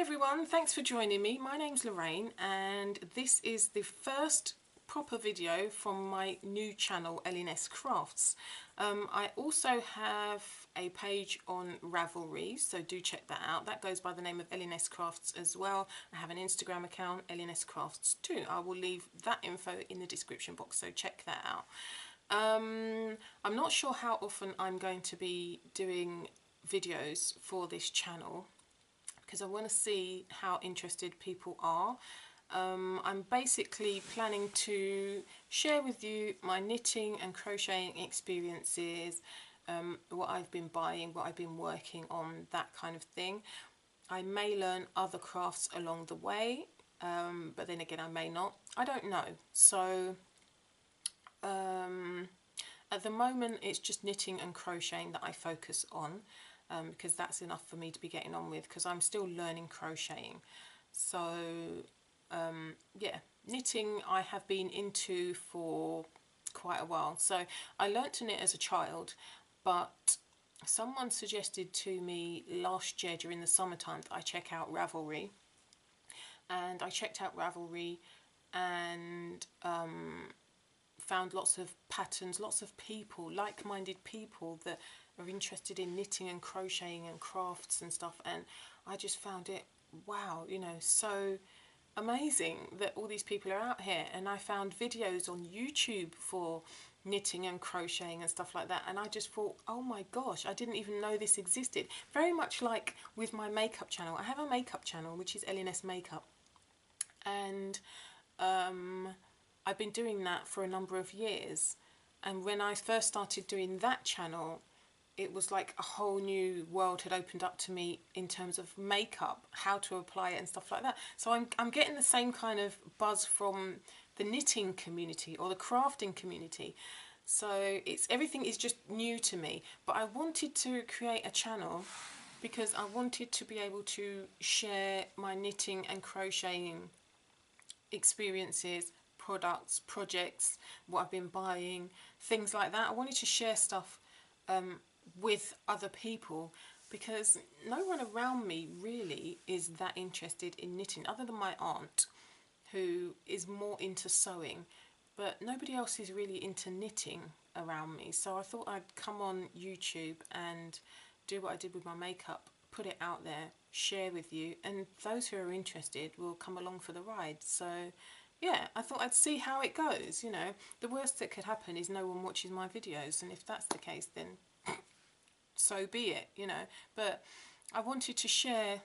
everyone, thanks for joining me. My name's Lorraine and this is the first proper video from my new channel Ellinesscrafts. I also have a page on Ravelry, so do check that out. That goes by the name of Ellinesscrafts as well. I have an Instagram account, Ellinesscrafts too. I will leave that info in the description box, so check that out. I'm not sure how often I'm going to be doing videos for this channel, because I want to see how interested people are. I'm basically planning to share with you my knitting and crocheting experiences, what I've been buying, what I've been working on, that kind of thing. I may learn other crafts along the way, but then again I may not. I don't know. So at the moment it's just knitting and crocheting that I focus on. Because that's enough for me to be getting on with, because I'm still learning crocheting. So yeah, knitting I have been into for quite a while. So I learnt to knit as a child, but someone suggested to me last year during the summertime that I check out Ravelry, and I checked out Ravelry and found lots of patterns, lots of people, like-minded people that are interested in knitting and crocheting and crafts and stuff, and I just found it, wow, you know, so amazing that all these people are out here. And I found videos on YouTube for knitting and crocheting and stuff like that, and I just thought, oh my gosh, I didn't even know this existed. Very much like with my makeup channel. I have a makeup channel which is L&S Makeup, and I've been doing that for a number of years. And when I first started doing that channel, it was like a whole new world had opened up to me in terms of makeup, how to apply it and stuff like that. So I'm getting the same kind of buzz from the knitting community or the crafting community. So everything is just new to me. But I wanted to create a channel because I wanted to be able to share my knitting and crocheting experiences, products, projects, what I've been buying, things like that. I wanted to share stuff with other people, because no one around me really is that interested in knitting, other than my aunt, who is more into sewing, but nobody else is really into knitting around me. So I thought I'd come on YouTube and do what I did with my makeup, put it out there, share with you, and those who are interested will come along for the ride. So yeah, I thought I'd see how it goes. You know, the worst that could happen is no one watches my videos, and if that's the case, then so be it, you know. But I wanted to share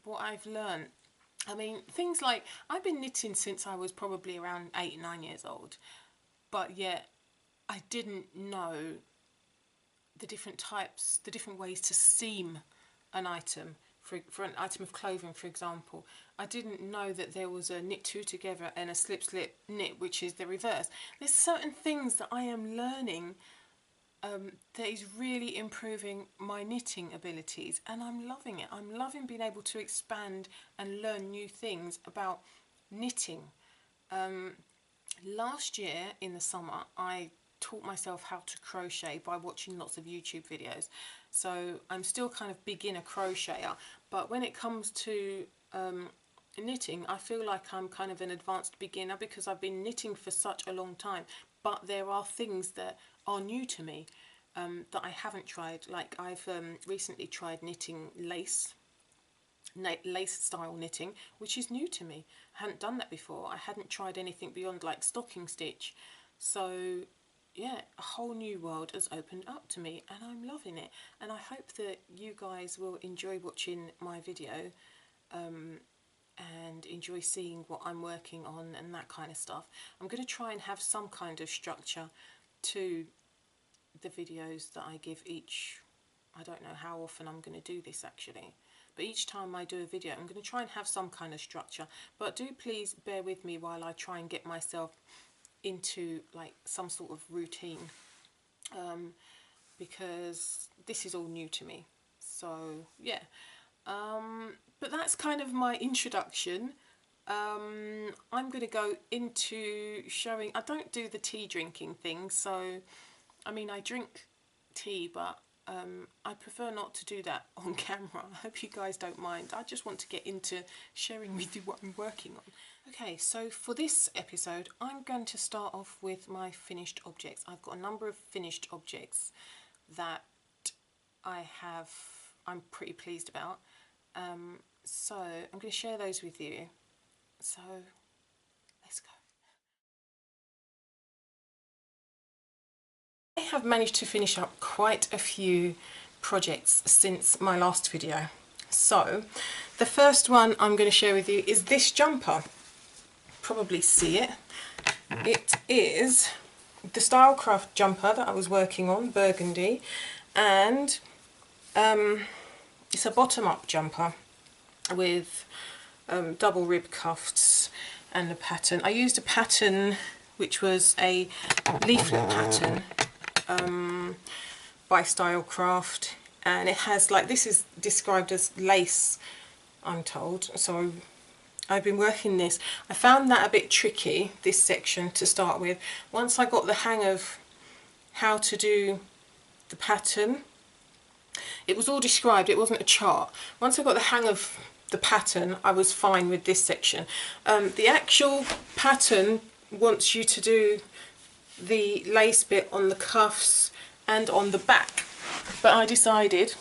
what I've learned. I mean, things like, I've been knitting since I was probably around 8 or 9 years old, but yet I didn't know the different types, the different ways to seam an item. For an item of clothing, for example, I didn't know that there was a knit two together and a slip slip knit, which is the reverse. There's certain things that I am learning that is really improving my knitting abilities, and I'm loving it. I'm loving being able to expand and learn new things about knitting. Last year in the summer I taught myself how to crochet by watching lots of YouTube videos. So I'm still kind of beginner crocheter, but when it comes to knitting, I feel like I'm kind of an advanced beginner because I've been knitting for such a long time. But there are things that are new to me that I haven't tried. Like I've recently tried knitting lace style knitting, which is new to me. I hadn't done that before. I hadn't tried anything beyond like stocking stitch. So yeah, a whole new world has opened up to me, and I'm loving it. And I hope that you guys will enjoy watching my video and enjoy seeing what I'm working on and that kind of stuff. I'm going to try and have some kind of structure to the videos that I give each. I don't know how often I'm going to do this actually, but each time I do a video I'm going to try and have some kind of structure. But do please bear with me while I try and get myself into like some sort of routine, because this is all new to me. So yeah, but that's kind of my introduction. I'm going to go into showing. I don't do the tea drinking thing, so I mean I drink tea, but I prefer not to do that on camera. I hope you guys don't mind. I just want to get into sharing with you what I'm working on. Okay, so for this episode, I'm going to start off with my finished objects. I've got a number of finished objects that I'm pretty pleased about. So I'm going to share those with you. So let's go. I have managed to finish up quite a few projects since my last video. So the first one I'm going to share with you is this jumper. Probably see it. It is the Stylecraft jumper that I was working on, burgundy, and it's a bottom-up jumper with double rib cuffs and a pattern. I used a pattern which was a leaflet pattern by Stylecraft, and it has, like, this is described as lace, I'm told, so I've been working this. I found that a bit tricky, this section, to start with. Once I got the hang of how to do the pattern, it was all described, it wasn't a chart. Once I got the hang of the pattern, I was fine with this section. The actual pattern wants you to do the lace bit on the cuffs and on the back, but I decided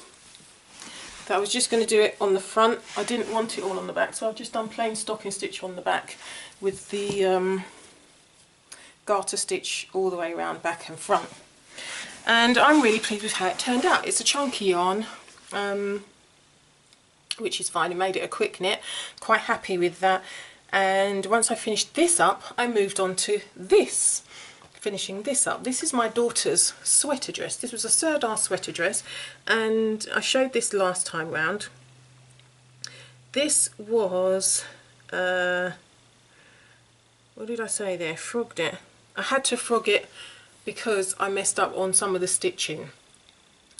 that I was just going to do it on the front. I didn't want it all on the back, so I've just done plain stocking stitch on the back with the garter stitch all the way around back and front. And I'm really pleased with how it turned out. It's a chunky yarn, which is fine. It made it a quick knit. Quite happy with that. And once I finished this up, I moved on to this. Finishing this up. This is my daughter's sweater dress. This was a Serdar sweater dress, and I showed this last time round. This was what did I say there? Frogged it. I had to frog it because I messed up on some of the stitching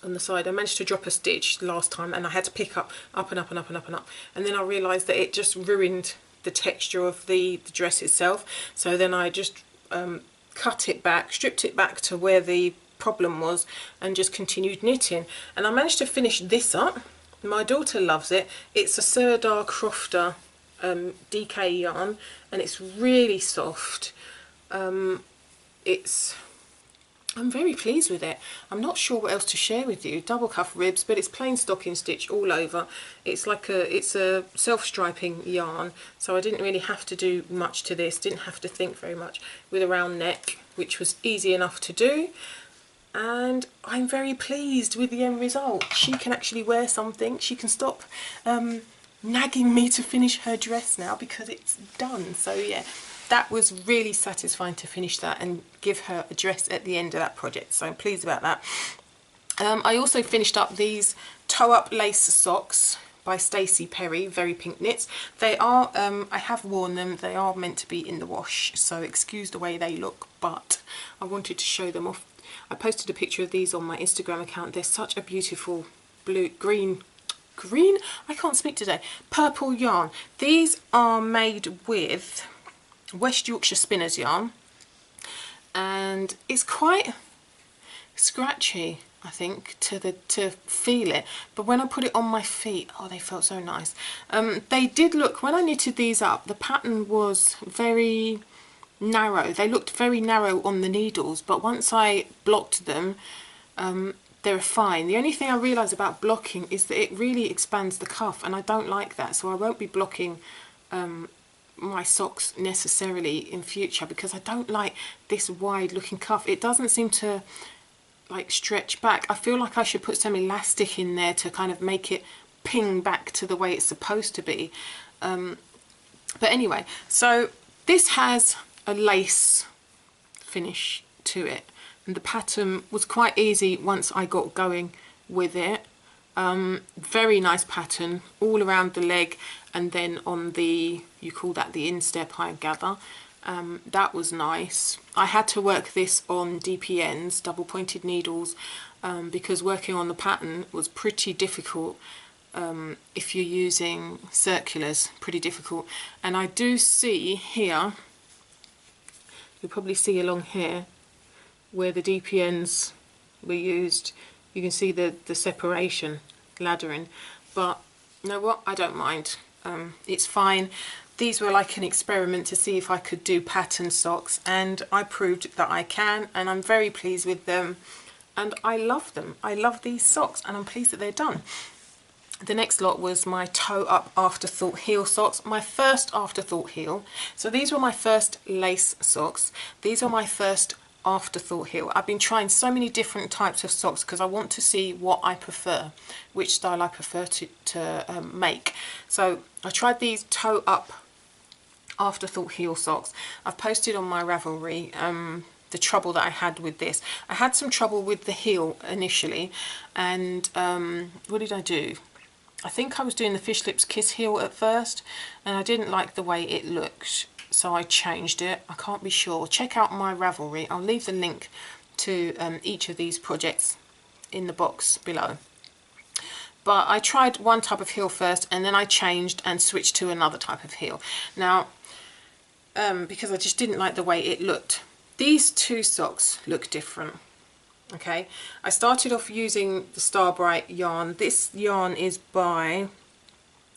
on the side. I managed to drop a stitch last time, and I had to pick up and up and up and up and up, and then I realised that it just ruined the texture of the dress itself. So then I just cut it back, stripped it back to where the problem was, and just continued knitting. And I managed to finish this up. My daughter loves it. It's a Serdar Crofter DK yarn, and it's really soft. I'm very pleased with it. I'm not sure what else to share with you. Double cuff ribs, but it's plain stocking stitch all over. It's a self-striping yarn, so I didn't really have to do much to this. Didn't have to think very much, with a round neck, which was easy enough to do. And I'm very pleased with the end result. She can actually wear something. She can stop nagging me to finish her dress now because it's done. So yeah, that was really satisfying to finish that and give her a dress at the end of that project, so I'm pleased about that. I also finished up these toe-up lace socks by Stacey Perry, very pink knits. They are, I have worn them, they are meant to be in the wash, so excuse the way they look, but I wanted to show them off. I posted a picture of these on my Instagram account. They're such a beautiful green, I can't speak today, purple yarn. These are made with West Yorkshire Spinners yarn, and it's quite scratchy, I think, to feel it, but when I put it on my feet, oh, they felt so nice. They did look, when I knitted these up, the pattern was very narrow. They looked very narrow on the needles, but once I blocked them, they're fine. The only thing I realised about blocking is that it really expands the cuff, and I don't like that, so I won't be blocking my socks necessarily in future, because I don't like this wide looking cuff. It doesn't seem to like stretch back. I feel like I should put some elastic in there to kind of make it ping back to the way it's supposed to be. But anyway, so this has a lace finish to it, and the pattern was quite easy once I got going with it. Very nice pattern all around the leg, and then on the, you call that the instep, I gather. That was nice. I had to work this on DPNs, double pointed needles, because working on the pattern was pretty difficult. If you're using circulars, pretty difficult. And I do see here, you'll probably see along here, where the DPNs were used, you can see the separation laddering, but you know what, I don't mind. It's fine. These were like an experiment to see if I could do pattern socks, and I proved that I can, and I'm very pleased with them, and I love them. I love these socks, and I'm pleased that they're done. The next lot was my toe up afterthought heel socks, my first afterthought heel. So these were my first lace socks. These are my first afterthought heel. I've been trying so many different types of socks because I want to see what I prefer, which style I prefer to make. So I tried these toe up afterthought heel socks. I've posted on my Ravelry the trouble that I had with this. I had some trouble with the heel initially, and what did I do? I think I was doing the Fish Lips Kiss heel at first, and I didn't like the way it looked, so I changed it. I can't be sure. Check out my Ravelry. I'll leave the link to each of these projects in the box below. But I tried one type of heel first, and then I changed and switched to another type of heel. Now, because I just didn't like the way it looked. These two socks look different. Okay, I started off using the Star Bright yarn. This yarn is by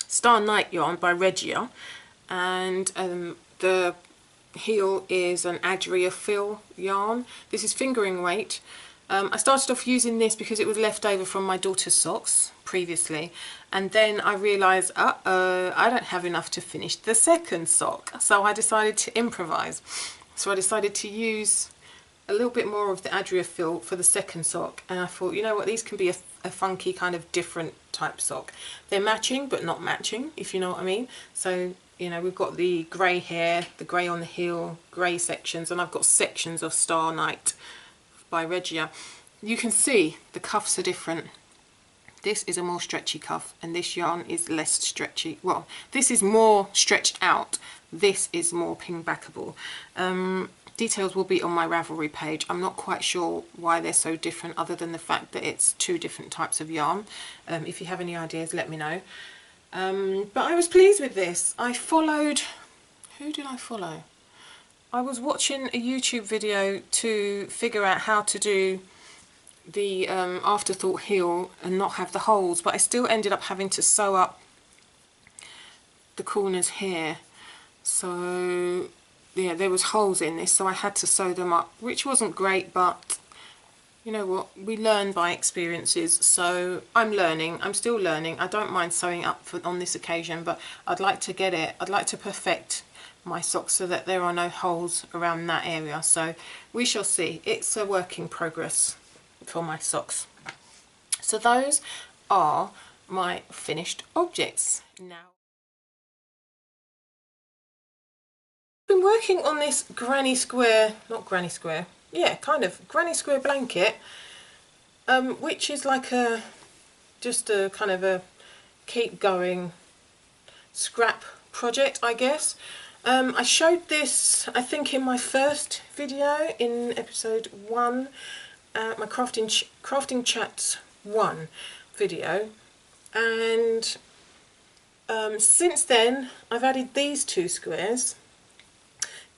Star Night yarn by Regia, and the heel is an Adria Fill yarn. This is fingering weight. I started off using this because it was left over from my daughter's socks previously, and then I realised, I don't have enough to finish the second sock, so I decided to improvise. So I decided to use a little bit more of the Adria Fill for the second sock, and I thought, you know what, these can be a funky kind of different type sock. They're matching but not matching, if you know what I mean. So, you know, we've got the grey hair, the grey on the heel, grey sections, and I've got sections of Star Night by Regia. You can see the cuffs are different. This is a more stretchy cuff, and this yarn is less stretchy. Well, this is more stretched out. This is more ping-backable. Details will be on my Ravelry page. I'm not quite sure why they're so different, other than the fact that it's two different types of yarn. If you have any ideas, let me know. But I was pleased with this. I followed... Who did I follow? I was watching a YouTube video to figure out how to do the afterthought heel and not have the holes, but I still ended up having to sew up the corners here. So yeah, there was holes in this, so I had to sew them up, which wasn't great, but you know what, we learn by experiences. So I'm learning, I'm still learning. I don't mind sewing up on this occasion, but I'd like to get it, I'd like to perfect my socks so that there are no holes around that area. So we shall see. It's a work in progress for my socks. So those are my finished objects. Now, I've been working on this granny square, not granny square, yeah, kind of granny square blanket, which is like just a kind of a keep going scrap project, I guess. I showed this, I think, in my first video, in episode 1, my crafting chats 1 video, and since then I've added these two squares.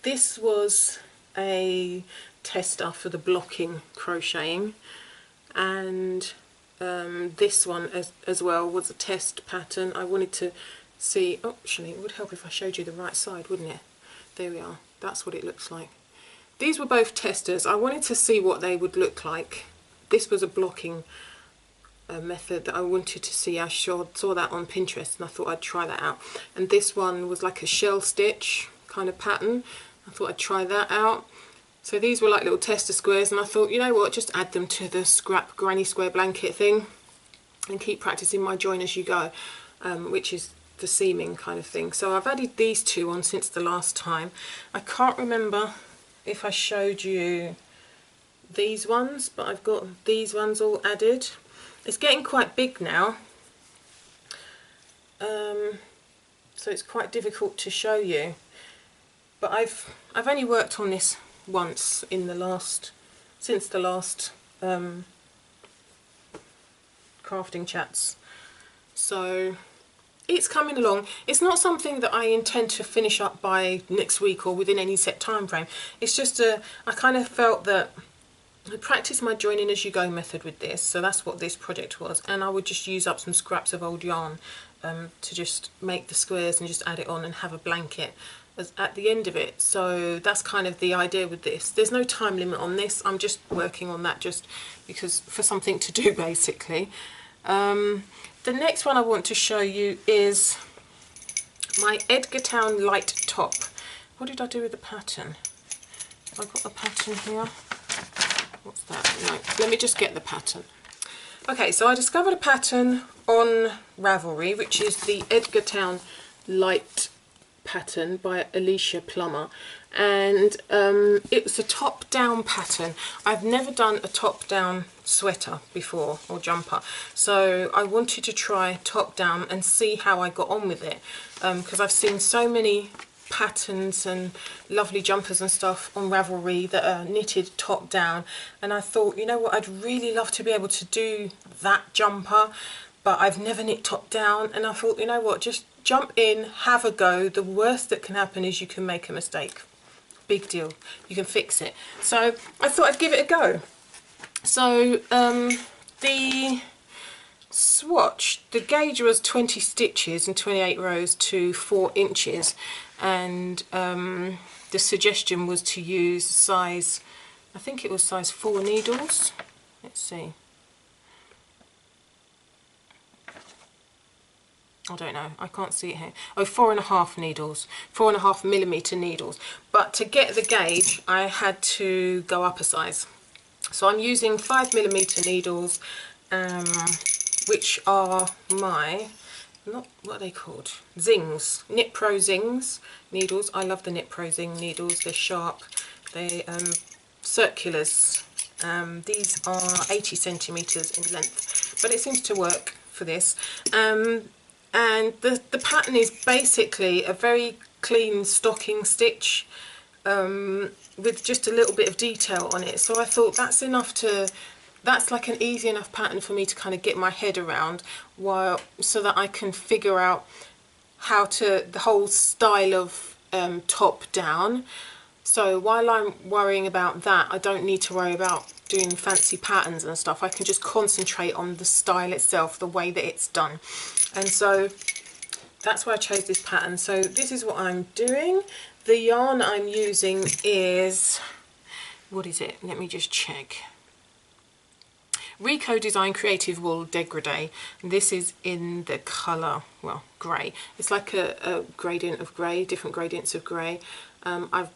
This was a tester for the blocking crocheting, and this one as well was a test pattern. I wanted to see, oh, actually it would help if I showed you the right side, wouldn't it? There we are, that's what it looks like. These were both testers. I wanted to see what they would look like. This was a blocking method that I wanted to see. I saw that on Pinterest, and I thought I'd try that out. And this one was like a shell stitch kind of pattern. I thought I'd try that out. So these were like little tester squares, and I thought, you know what, just add them to the scrap granny square blanket thing and keep practicing my join as you go, which is the seaming kind of thing. So I've added these two on since the last time. I can't remember if I showed you these ones, but I've got these ones all added. It's getting quite big now, so it's quite difficult to show you, but I've only worked on this once in the last, since the last crafting chats, so it's coming along. It's not something that I intend to finish up by next week or within any set time frame. It's just I kind of felt that I practice my joining as you go method with this, so that's what this project was, and I would just use up some scraps of old yarn to just make the squares and just add it on and have a blanket at the end of it. So that's kind of the idea with this. There's no time limit on this, I'm just working on that just because for something to do basically. The next one I want to show you is my Edgartown light top. What did I do with the pattern? Have I got the pattern here? What's that? No, let me just get the pattern. Okay, so I discovered a pattern on Ravelry, which is the Edgartown light pattern by Alicia Plummer, and it was a top-down pattern. I've never done a top-down sweater before or jumper, so I wanted to try top-down and see how I got on with it, because I've seen so many patterns and lovely jumpers and stuff on Ravelry that are knitted top down, and I thought, you know what, I'd really love to be able to do that jumper, but I've never knit top down, and I thought, you know what, just jump in, have a go. The worst that can happen is you can make a mistake. Big deal, you can fix it. So I thought I'd give it a go. So the swatch, the gauge was 20 stitches and 28 rows to 4 inches, and the suggestion was to use size, I think it was size 4 needles. Let's see, I don't know, I can't see it here. Oh, 4.5 needles, 4.5 millimeter needles. But to get the gauge I had to go up a size, so I'm using 5 millimeter needles, which are my, not what are they called, zings, Knit Pro Zings needles. I love the Knit Pro Zing needles, they're sharp, they circulars. These are 80 centimeters in length, but it seems to work for this. And the pattern is basically a very clean stocking stitch with just a little bit of detail on it. So I thought that's enough to, that's like an easy enough pattern for me to kind of get my head around, while so that I can figure out how to, the whole style of top down. So while I'm worrying about that, I don't need to worry about doing fancy patterns and stuff. I can just concentrate on the style itself, the way that it's done. And so that's why I chose this pattern. So this is what I'm doing. The yarn I'm using is, what is it? Let me just check. Rico Design Creative Wool Degradé. This is in the colour, well, grey. It's like a gradient of grey, different gradients of grey. I've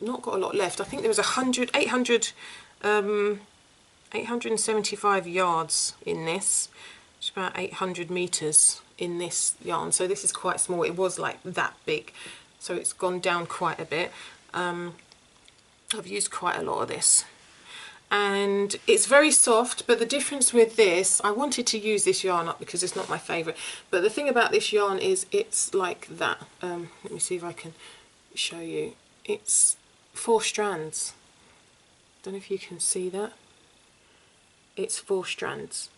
not got a lot left. I think there was 875 yards in this. It's about 800 meters in this yarn. So this is quite small. It was like that big, so it's gone down quite a bit. I've used quite a lot of this, and it's very soft. But the difference with this, I wanted to use this yarn up because it's not my favourite, but the thing about this yarn is it's like that. Let me see if I can show you. It's 4 strands. Don't know if you can see that. It's 4 strands,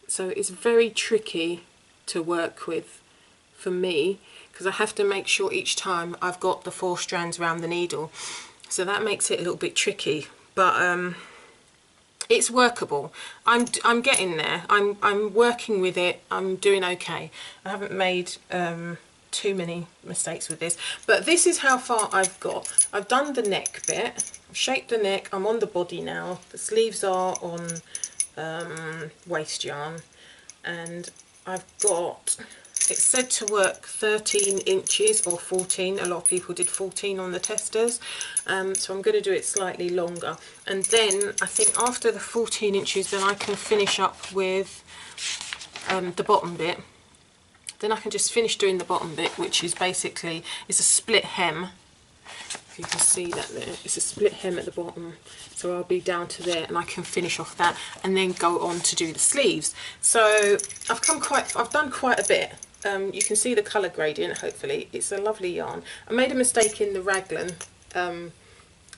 so it's very tricky to work with for me, because I have to make sure each time I've got the 4 strands around the needle, so that makes it a little bit tricky, but it's workable. I'm getting there. I'm working with it. I'm doing okay. I haven't made too many mistakes with this, but this is how far I've got. I've done the neck bit, I've shaped the neck, I'm on the body now, the sleeves are on waste yarn, and I've got, it's said to work 13 inches or 14, a lot of people did 14 on the testers, so I'm going to do it slightly longer, and then I think after the 14 inches then I can finish up with the bottom bit. Then I can just finish doing the bottom bit, which is basically, it's a split hem. If you can see that there, it's a split hem at the bottom. So I'll be down to there and I can finish off that and then go on to do the sleeves. So I've done quite a bit. You can see the colour gradient, hopefully. It's a lovely yarn. I made a mistake in the raglan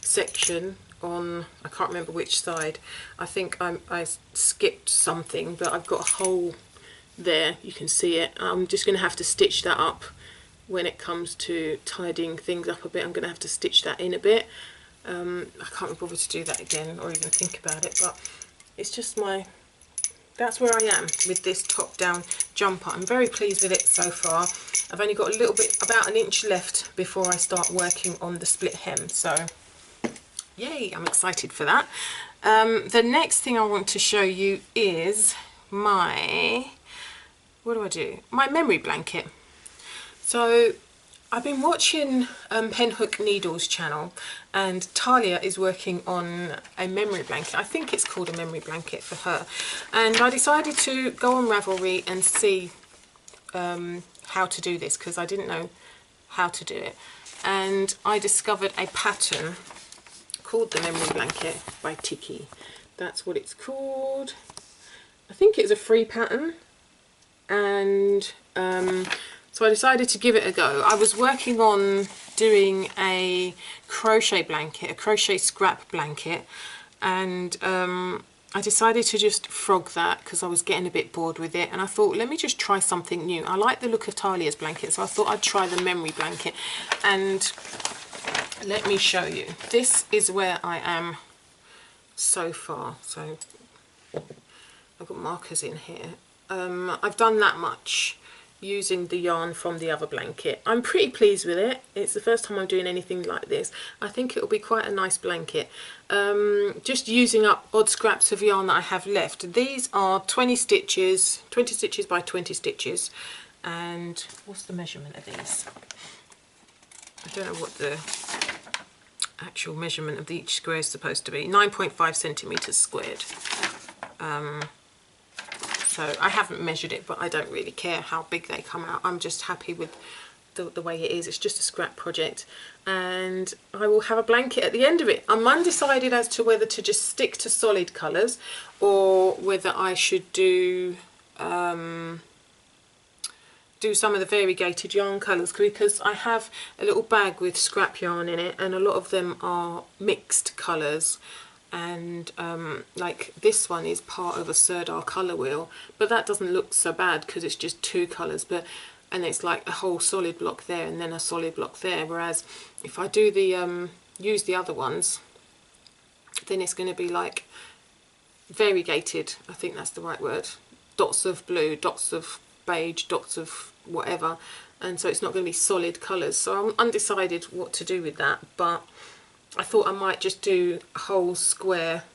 section on, I can't remember which side. I think I skipped something, but I've got a hole there, you can see it. I'm just going to have to stitch that up when it comes to tidying things up a bit. I'm going to have to stitch that in a bit, I can't be bothered to do that again or even think about it, but it's just that's where I am with this top down jumper. I'm very pleased with it so far. I've only got a little bit, about an inch left before I start working on the split hem, so yay, I'm excited for that. The next thing I want to show you is my, my memory blanket. So I've been watching Penhook Needles channel, and Talia is working on a memory blanket. I think it's called a memory blanket for her. And I decided to go on Ravelry and see how to do this, because I didn't know how to do it. And I discovered a pattern called the memory blanket by Tiki. That's what it's called. I think it's a free pattern. And so I decided to give it a go. I was working on doing a crochet blanket, a crochet scrap blanket, and I decided to just frog that because I was getting a bit bored with it, and I thought, let me just try something new. I like the look of Talia's blanket, so I thought I'd try the memory blanket. And let me show you. This is where I am so far. So I've got markers in here. I've done that much using the yarn from the other blanket. I'm pretty pleased with it. It's the first time I'm doing anything like this. I think it'll be quite a nice blanket. Just using up odd scraps of yarn that I have left. These are 20 stitches by 20 stitches. And what's the measurement of these? I don't know what the actual measurement of each square is supposed to be. 9.5 centimeters squared. So I haven't measured it, but I don't really care how big they come out. I'm just happy with the way it is. It's just a scrap project, and I will have a blanket at the end of it. I'm undecided as to whether to just stick to solid colours or whether I should do some of the variegated yarn colours, because I have a little bag with scrap yarn in it, and a lot of them are mixed colours. And like this one is part of a Sirdar colour wheel, but that doesn't look so bad because it's just two colours, and it's like a whole solid block there and then a solid block there. Whereas if I do the use the other ones, then it's going to be like variegated, I think that's the right word, dots of blue, dots of beige, dots of whatever, and so it's not going to be solid colours. So I'm undecided what to do with that, but I thought I might just do a whole square,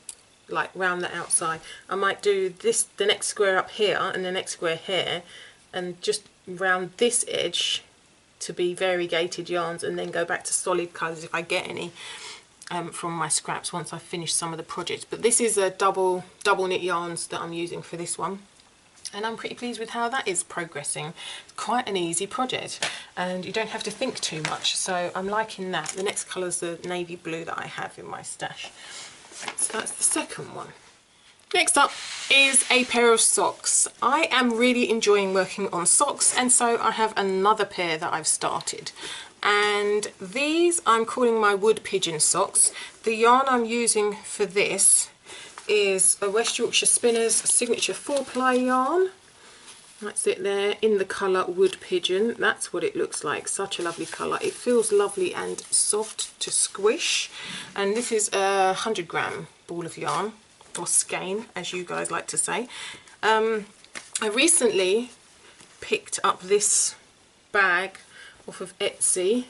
like round the outside. I might do this, the next square up here and the next square here, and just round this edge to be variegated yarns, and then go back to solid colours if I get any from my scraps once I've finished some of the projects. But this is a double knit yarns that I'm using for this one, and I'm pretty pleased with how that is progressing. Quite an easy project, and you don't have to think too much, so I'm liking that. The next colour is the navy blue that I have in my stash. So that's the second one. Next up is a pair of socks. I am really enjoying working on socks, and so I have another pair that I've started. And these I'm calling my wood pigeon socks. The yarn I'm using for this is a West Yorkshire Spinners signature 4-ply yarn. That's it there, in the colour Wood Pigeon. That's what it looks like. Such a lovely colour. It feels lovely and soft to squish. And this is a 100-gram ball of yarn, or skein, as you guys like to say. I recently picked up this bag off of Etsy,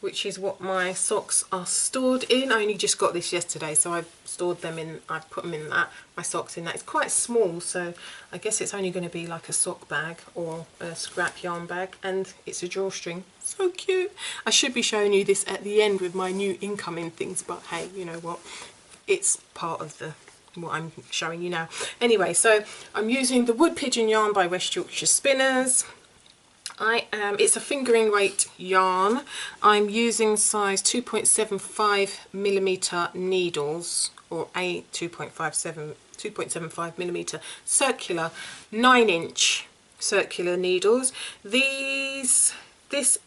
which is what my socks are stored in. I only just got this yesterday, so I've stored them in, I've put them in that, my socks in that. It's quite small, so I guess it's only going to be like a sock bag or a scrap yarn bag, and it's a drawstring. So cute. I should be showing you this at the end with my new incoming things, but hey, you know what? It's part of what I'm showing you now. Anyway, so I'm using the Wood Pigeon yarn by West Yorkshire Spinners. It's a fingering weight yarn. I'm using size 2.75mm needles, or a 2.75mm circular 9-inch circular needles. This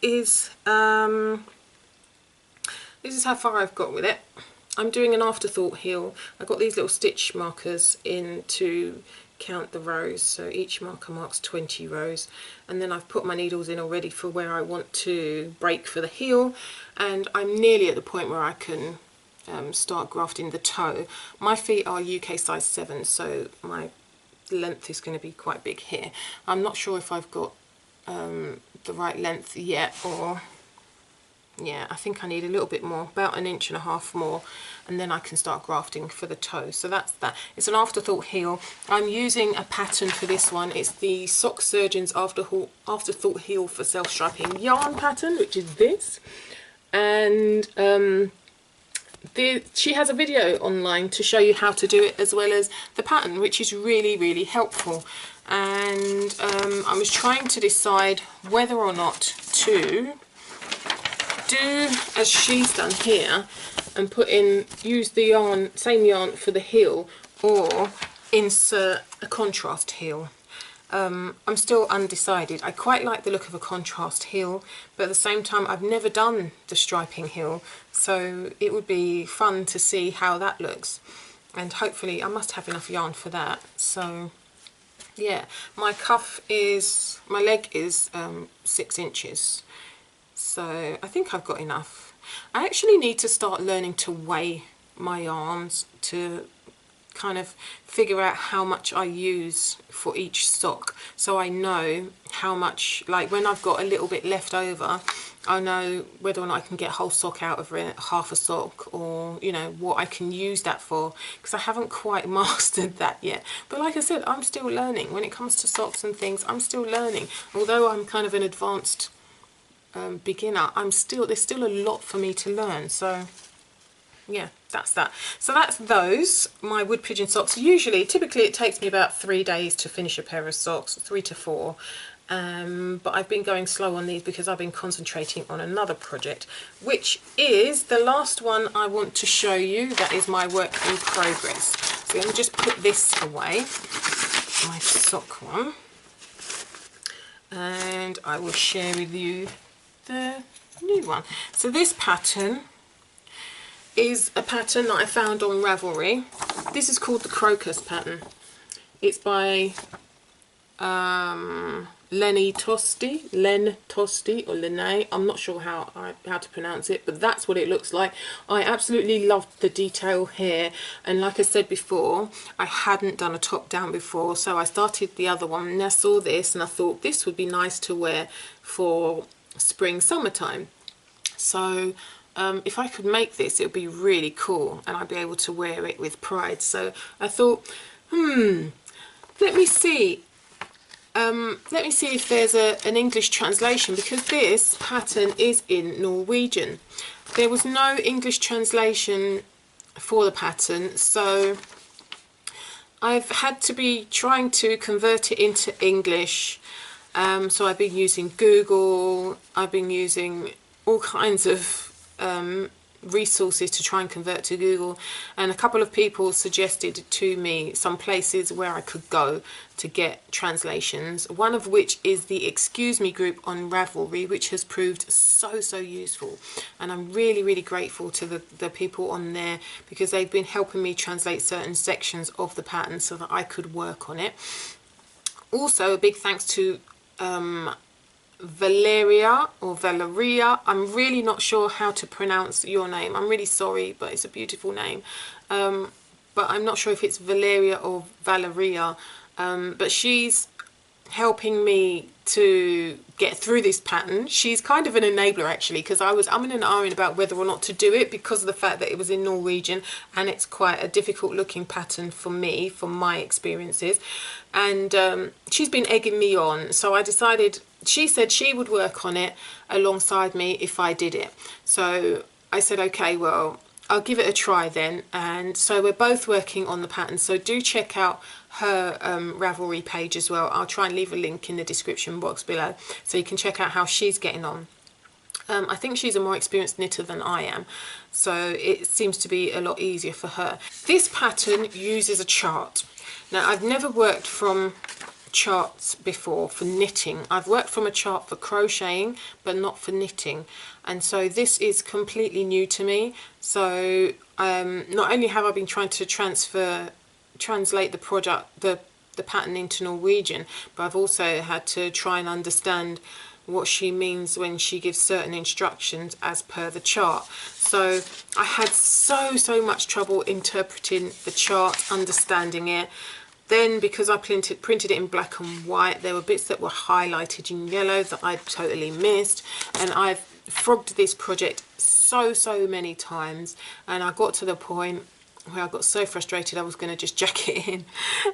is how far I've got with it. I'm doing an afterthought heel. I've got these little stitch markers in to count the rows, so each marker marks 20 rows, and then I've put my needles in already for where I want to break for the heel, and I'm nearly at the point where I can start grafting the toe. My feet are UK size 7, so my length is going to be quite big here. I'm not sure if I've got the right length yet, or yeah, I think I need a little bit more, about 1.5 inches more, and then I can start grafting for the toe. So that's that. It's an afterthought heel. I'm using a pattern for this one. It's the Sock Surgeon's afterthought heel for self-striping yarn pattern, which is this. And she has a video online to show you how to do it, as well as the pattern, which is really, really helpful. And I was trying to decide whether or not to do as she's done here and use the yarn, same yarn for the heel, or insert a contrast heel. I'm still undecided. I quite like the look of a contrast heel, but at the same time I've never done the striping heel, so it would be fun to see how that looks, and hopefully I must have enough yarn for that. So yeah, my leg is 6 inches, so I think I've got enough. I actually need to start learning to weigh my yarns to kind of figure out how much I use for each sock, so I know how much, like when I've got a little bit left over, I know whether or not I can get a whole sock out of it, half a sock, or you know what I can use that for, because I haven't quite mastered that yet. But like I said, I'm still learning when it comes to socks and things. I'm still learning, although I'm kind of an advanced beginner. There's still a lot for me to learn. So yeah, that's that. So that's those, my wood pigeon socks. Typically it takes me about 3 days to finish a pair of socks, 3 to 4. But I've been going slow on these because I've been concentrating on another project, which is the last one I want to show you. That is my work in progress. So let me just put this away, my sock one, and I will share with you the new one. So this pattern is a pattern that I found on Ravelry. This is called the Crocus pattern. It's by Len Tosti or Lene. I'm not sure how to pronounce it, but that's what it looks like. I absolutely loved the detail here, and like I said before, I hadn't done a top down before, so I started the other one and I saw this and I thought this would be nice to wear for spring summertime. So if I could make this, it would be really cool and I'd be able to wear it with pride. So I thought, let me see if there's an English translation, because this pattern is in Norwegian. There was no English translation for the pattern, so I've had to be trying to convert it into English. So I've been using Google, I've been using all kinds of resources to try and convert to Google, and a couple of people suggested to me some places where I could go to get translations, one of which is the Excuse Me group on Ravelry, which has proved so useful, and I'm really grateful to the people on there, because they've been helping me translate certain sections of the pattern so that I could work on it. Also, a big thanks to Valeria, I'm really not sure how to pronounce your name. I'm really sorry, but it's a beautiful name. But I'm not sure if it's Valeria or Valeria. But she's helping me to get through this pattern. She's kind of an enabler actually, because I'm in an iron about whether or not to do it because of the fact that it was in Norwegian and it's quite a difficult looking pattern for me, from my experiences. And she's been egging me on, so I decided, she said she would work on it alongside me if I did it. So I said, okay, well, I'll give it a try then. And so we're both working on the pattern, so do check out her Ravelry page as well. I'll try and leave a link in the description box below so you can check out how she's getting on. I think she's a more experienced knitter than I am, so it seems to be a lot easier for her. This pattern uses a chart. Now, I've never worked from charts before for knitting. I've worked from a chart for crocheting, but not for knitting, and so this is completely new to me. So not only have I been trying to translate the pattern into Norwegian, but I've also had to try and understand what she means when she gives certain instructions as per the chart. So I had so much trouble interpreting the chart, understanding it. Then because I printed it in black and white, there were bits that were highlighted in yellow that I totally missed, and I've frogged this project so many times, and I got to the point where I got so frustrated I was going to just jack it in.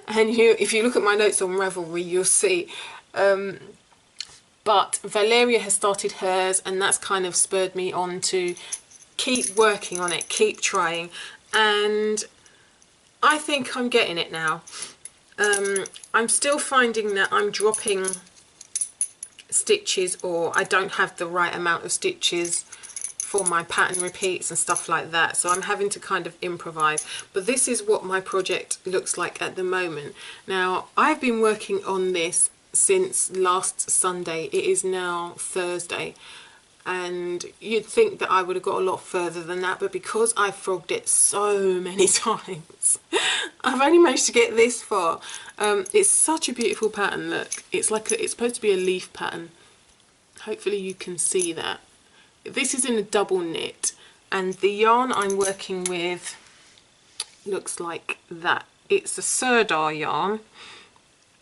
And if you look at my notes on Ravelry, you'll see. But Valeria has started hers, and that's kind of spurred me on to keep working on it, keep trying, and I think I'm getting it now. I'm still finding that I'm dropping stitches, or I don't have the right amount of stitches for my pattern repeats and stuff like that, so I'm having to kind of improvise. But this is what my project looks like at the moment. Now, I've been working on this since last Sunday. It is now Thursday, and you'd think that I would have got a lot further than that, but because I frogged it so many times, I've only managed to get this far. It's such a beautiful pattern. Look, it's like it's supposed to be a leaf pattern. Hopefully you can see that. This is in a double knit, and the yarn I'm working with looks like that. It's a Sirdar yarn,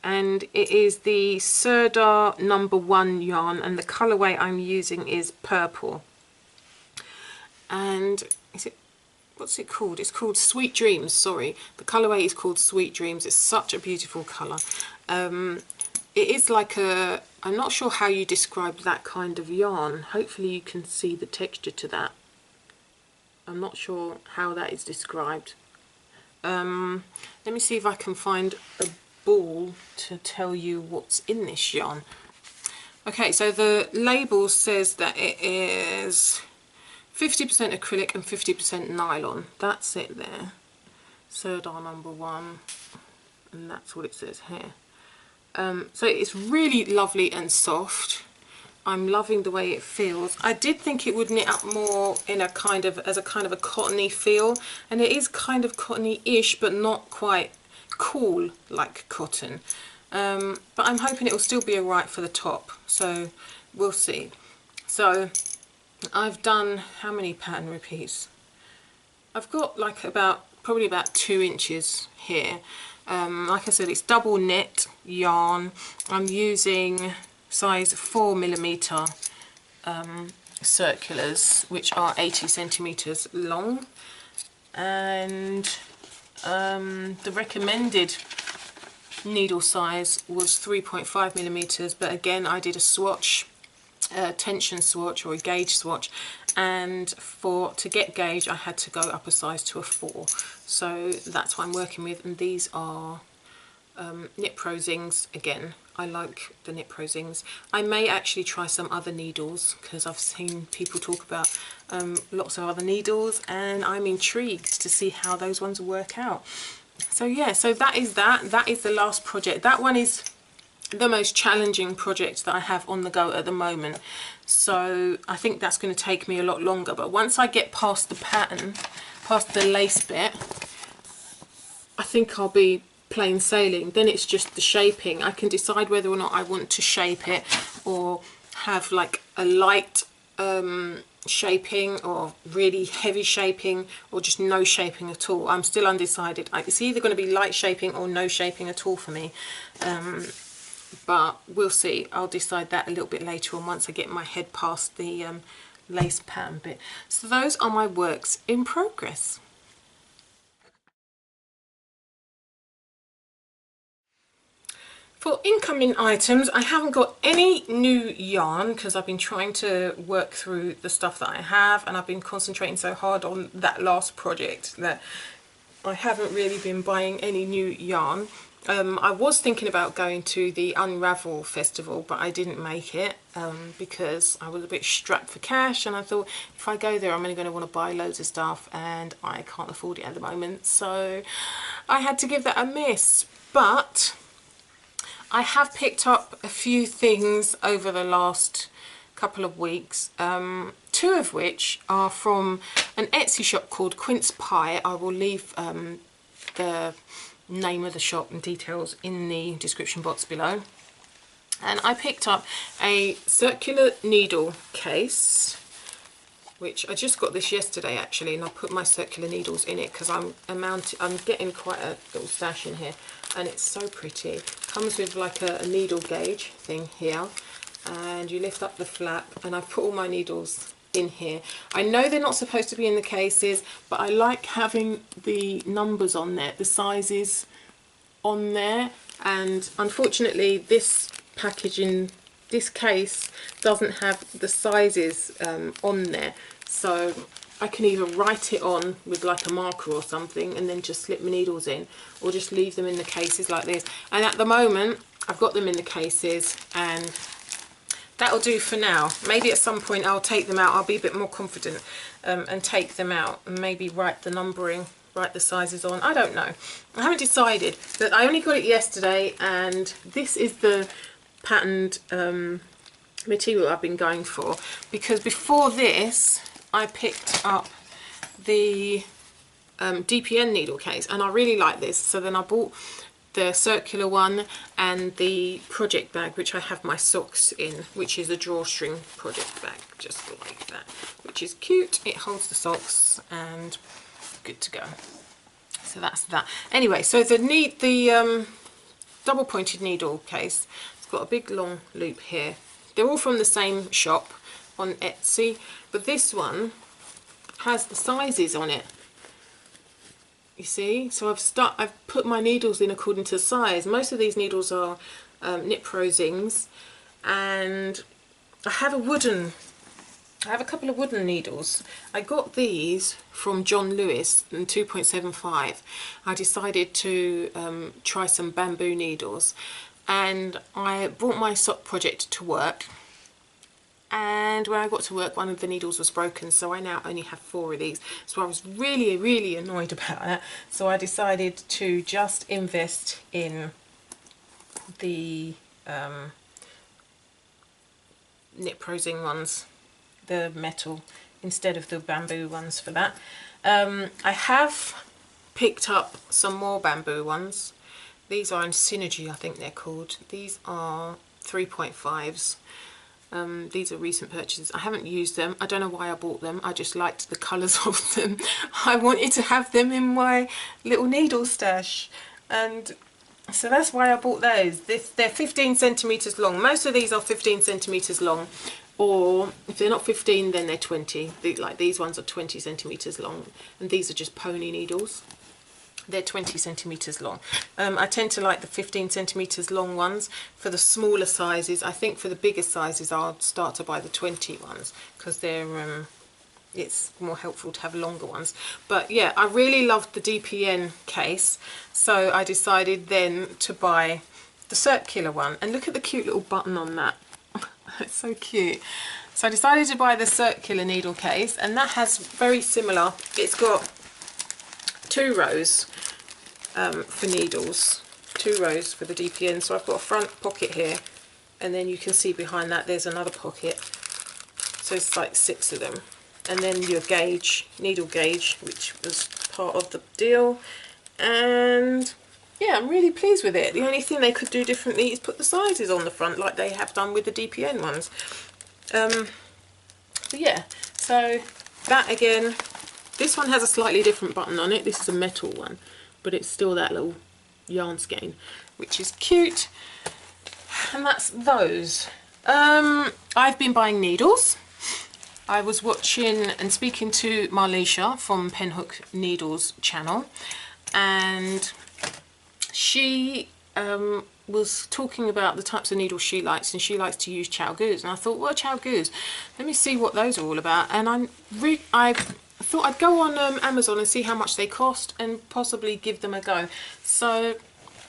and it is the Sirdar #1 yarn, and the colourway I'm using is purple. And what's it called? It's called Sweet Dreams, sorry. The colourway is called Sweet Dreams. It's such a beautiful colour. It is like a, I'm not sure how you describe that kind of yarn. Hopefully you can see the texture to that. I'm not sure how that is described. Let me see if I can find a ball to tell you what's in this yarn. Okay, so the label says that it is 50% acrylic and 50% nylon. That's it there. Sirdar #1, and that's what it says here. So it's really lovely and soft. I'm loving the way it feels. I did think it would knit up more in a kind of a cottony feel, and it is kind of cottony-ish, but not quite cool like cotton. But I'm hoping it will still be alright for the top, so we'll see. So I've done how many pattern repeats? I've got like probably about 2 inches here. Like I said, it's double knit yarn. I'm using size 4mm circulars, which are 80 centimeters long, and the recommended needle size was 3.5mm, but again I did a swatch, tension swatch or a gauge swatch, and to get gauge I had to go up a size to a 4, so that's what I'm working with. And these are Knit Pro Zings. Again, I like the Knit Pro Zings. I may actually try some other needles, because I've seen people talk about lots of other needles, and I'm intrigued to see how those ones work out. So yeah, so that is the last project. That one is the most challenging project that I have on the go at the moment, so I think that's going to take me a lot longer. But once I get past the pattern, past the lace bit, I think I'll be plain sailing. Then it's just the shaping. I can decide whether or not I want to shape it or have like a light shaping or really heavy shaping, or just no shaping at all. I'm still undecided. It's either going to be light shaping or no shaping at all for me, but we'll see. I'll decide that a little bit later on once I get my head past the lace pattern bit. So those are my works in progress. For incoming items, I haven't got any new yarn because I've been trying to work through the stuff that I have, and I've been concentrating so hard on that last project that I haven't really been buying any new yarn. I was thinking about going to the Unravel festival, but I didn't make it because I was a bit strapped for cash, and I thought if I go there I'm only going to want to buy loads of stuff and I can't afford it at the moment, so I had to give that a miss. But I have picked up a few things over the last couple of weeks, 2 of which are from an Etsy shop called Quincepie. I will leave the name of the shop and details in the description box below. And I picked up a circular needle case, which I just got this yesterday actually, and I put my circular needles in it because I'm getting quite a little stash in here, and it's so pretty. Comes with like a needle gauge thing here, and you lift up the flap, and I've put all my needles in here. I know they're not supposed to be in the cases, but I like having the numbers on there, the sizes on there, and unfortunately this packaging, this case doesn't have the sizes on there, so I can either write it on with like a marker or something and then just slip my needles in, or just leave them in the cases like this. And at the moment I've got them in the cases, and that'll do for now. Maybe at some point I'll take them out, I'll be a bit more confident and take them out and maybe write the numbering, write the sizes on. I don't know, I haven't decided, but I only got it yesterday, and this is the patterned material I've been going for, because before this I picked up the DPN needle case, and I really like this, so then I bought the circular one and the project bag, which I have my socks in, which is a drawstring project bag, just like that, which is cute. It holds the socks and good to go. So that's that. Anyway, so the double pointed needle case, it's got a big long loop here. They're all from the same shop on Etsy, but this one has the sizes on it. You see, so I've put my needles in according to size. Most of these needles are Knit Pro Zings, and I have a couple of wooden needles. I got these from John Lewis in 2.75. I decided to try some bamboo needles, and I brought my sock project to work, and when I got to work one of the needles was broken, so I now only have 4 of these. So I was really annoyed about that, so I decided to just invest in the Knit Pro Zing ones, the metal, instead of the bamboo ones for that. I have picked up some more bamboo ones. These are in Synergy, I think they're called. These are 3.5s. These are recent purchases. I haven't used them. I don't know why I bought them. I just liked the colours of them. I wanted to have them in my little needle stash, and so that's why I bought those. They're 15 centimetres long. Most of these are 15 centimetres long, or if they're not 15 then they're 20. Like these ones are 20 centimetres long, and these are just pony needles. They're 20 centimetres long. I tend to like the 15 centimetres long ones for the smaller sizes. I think for the bigger sizes I'll start to buy the 20 ones, because they're it's more helpful to have longer ones. But yeah, I really loved the DPN case, so I decided then to buy the circular one. And look at the cute little button on that. It's so cute. So I decided to buy the circular needle case, and that has very similar. It's got 2 rows for needles, 2 rows for the DPN. So I've got a front pocket here, and then you can see behind that there's another pocket, so it's like 6 of them, and then your gauge, needle gauge, which was part of the deal. And yeah, I'm really pleased with it. The only thing they could do differently is put the sizes on the front like they have done with the DPN ones. But yeah, so that again, this one has a slightly different button on it. This is a metal one, but it's still that little yarn skein, which is cute. And that's those. I've been buying needles. I was watching and speaking to Marlisha from Penhook Needles channel, and she was talking about the types of needles she likes, and she likes to use Chow Goos. And I thought, well, Chow Goos, let me see what those are all about. And I thought I'd go on Amazon and see how much they cost and possibly give them a go. So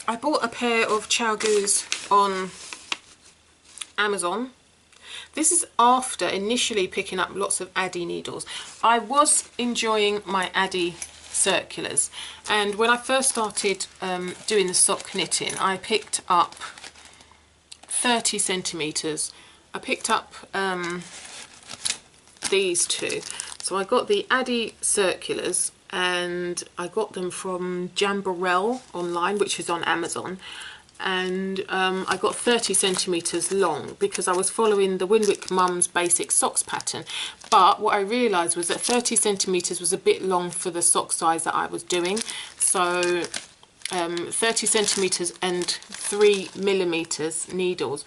I bought a pair of Chow Goos on Amazon. This is after initially picking up lots of Addi needles. I was enjoying my Addi circulars, and when I first started doing the sock knitting, I picked up 30 centimetres. I picked up these 2. So I got the Addi circulars, and I got them from Jamborell online, which is on Amazon. and I got 30 centimetres long because I was following the Winwick Mum's basic socks pattern. But what I realised was that 30 centimetres was a bit long for the sock size that I was doing. So 30 centimetres and 3 millimetres needles.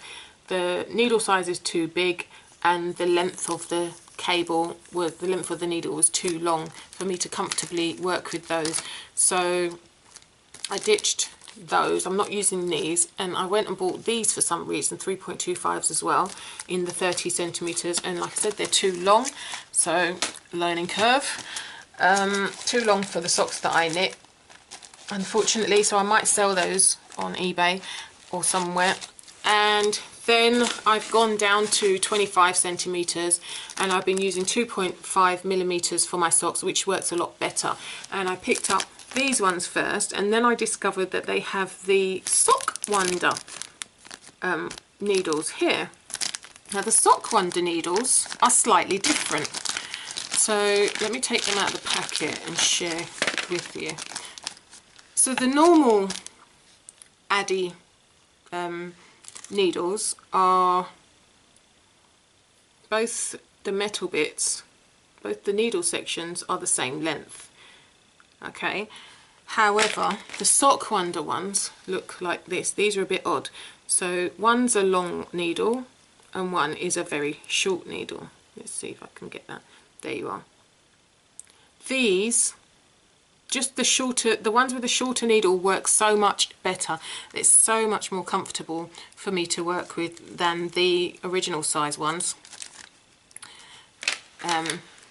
The needle size is too big, and the length of the cable was, the length of the needle was too long for me to comfortably work with those. So I ditched those. I'm not using these, and I went and bought these for some reason, 3.25s as well, in the 30 centimetres, and like I said, they're too long, so learning curve. Too long for the socks that I knit, unfortunately, so I might sell those on eBay or somewhere. And then I've gone down to 25 centimetres, and I've been using 2.5 millimetres for my socks, which works a lot better. And I picked up these ones first, and then I discovered that they have the Sock Wonder needles here. Now the Sock Wonder needles are slightly different, so let me take them out of the packet and share with you. So the normal Addi needles are both the metal bits, both the needle sections are the same length. Okay, however the Sock Wonder ones look like this. These are a bit odd. So one's a long needle and one is a very short needle. Let's see if I can get that. There you are. These, just the shorter, the ones with the shorter needle work so much better. It's so much more comfortable for me to work with than the original size ones.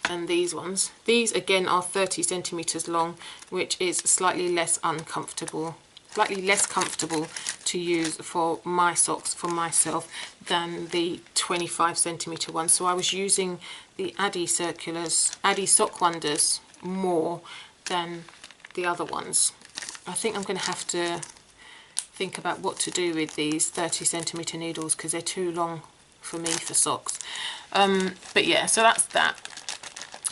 And these ones. These again are 30 centimetres long, which is slightly less uncomfortable, slightly less comfortable to use for my socks for myself than the 25 centimetre ones. So I was using the Addi circulars, Addi Sock Wonders more than the other ones. I think I'm going to have to think about what to do with these 30 centimetre needles because they're too long for me for socks. But yeah, so that's that.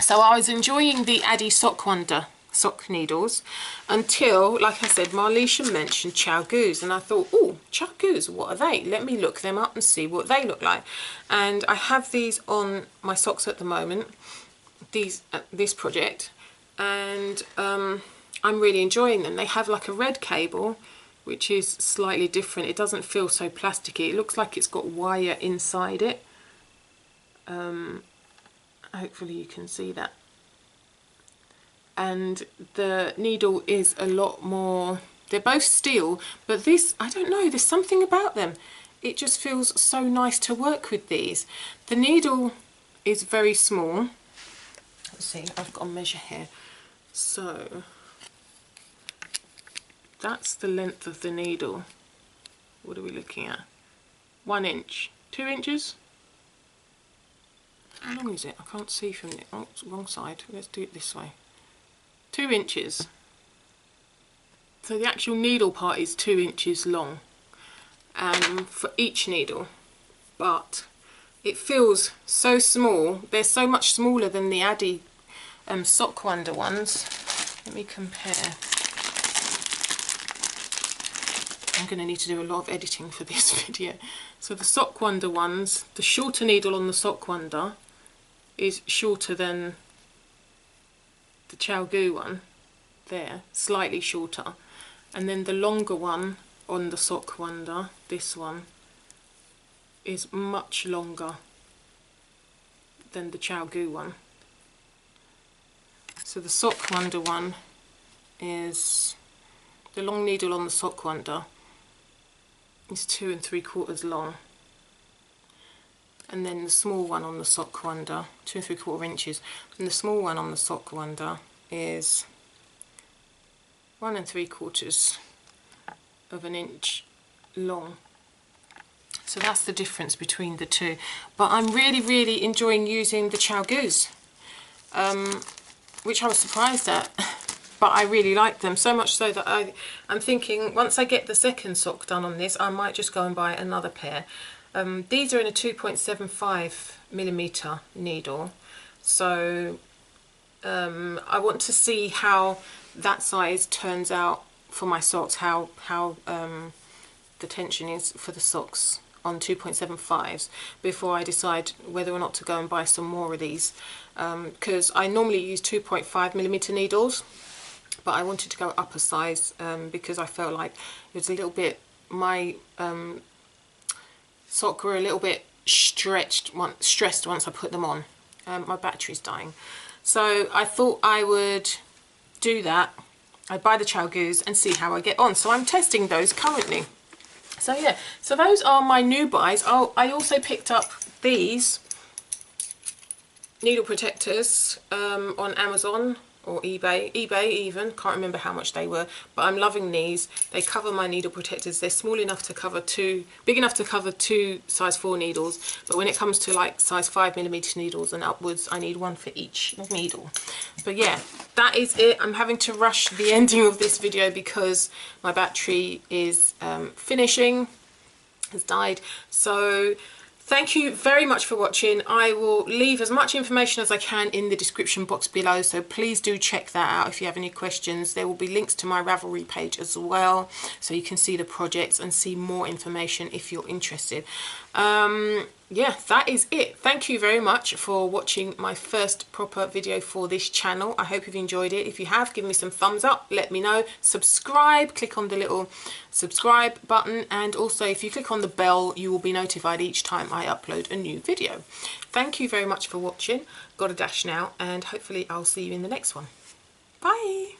So I was enjoying the Addi Sock Wonder sock needles until, like I said, Marlisha mentioned Chow Goos, and I thought, oh, Chow Goos, what are they? Let me look them up and see what they look like. And I have these on my socks at the moment, these this project, and I'm really enjoying them. They have like a red cable, which is slightly different. It doesn't feel so plasticky. It looks like it's got wire inside it. Hopefully you can see that. And the needle is a lot more, they're both steel, but this, I don't know, there's something about them. It just feels so nice to work with these. The needle is very small. Let's see, I've got a measure here. So that's the length of the needle. What are we looking at? 1 inch, 2 inches? How long is it? I can't see from it. Oh, it's the wrong side. Let's do it this way. 2 inches. So the actual needle part is 2 inches long for each needle, but it feels so small. They're so much smaller than the Addi Sock Wonder ones. Let me compare. I'm going to need to do a lot of editing for this video. So the Sock Wonder ones, the shorter needle on the Sock Wonder is shorter than the Chow Goo one there, slightly shorter, and then the longer one on the Sock Wonder, this one, is much longer than the Chow Goo one. So the Sock Wonder one is, the long needle on the Sock Wonder is 2 3/4 long, and then the small one on the Sock Wonder, 2 3/4 inches, and the small one on the Sock Wonder is 1 3/4 of an inch long. So that's the difference between the two. But I'm really enjoying using the Chow Goos, which I was surprised at, but I really like them, so much so that I'm thinking once I get the second sock done on this, I might just go and buy another pair. These are in a 2.75mm needle, so I want to see how that size turns out for my socks, how the tension is for the socks on 2.75s before I decide whether or not to go and buy some more of these, because I normally use 2.5mm needles, but I wanted to go up a size because I felt like it was a little bit, my sock were a little bit stressed once I put them on. My battery's dying, so I thought I would do that. I'd buy the Chalgoos and see how I get on. So I'm testing those currently. So yeah, so those are my new buys. Oh, I also picked up these needle protectors on Amazon or eBay even, can't remember how much they were, but I'm loving these. They cover my needle protectors. They're small enough to cover big enough to cover two size 4 needles, but when it comes to like size 5mm needles and upwards, I need one for each needle. But yeah, that is it. I'm having to rush the ending of this video because my battery is has died. So thank you very much for watching. I will leave as much information as I can in the description box below, so please do check that out if you have any questions. There will be links to my Ravelry page as well, so you can see the projects and see more information if you're interested. Yeah, that is it. Thank you very much for watching my first proper video for this channel. I hope you've enjoyed it. If you have, give me some thumbs up, let me know. Subscribe, click on the little subscribe button, and also if you click on the bell, you will be notified each time I upload a new video. Thank you very much for watching. Got a dash now, and hopefully I'll see you in the next one. Bye.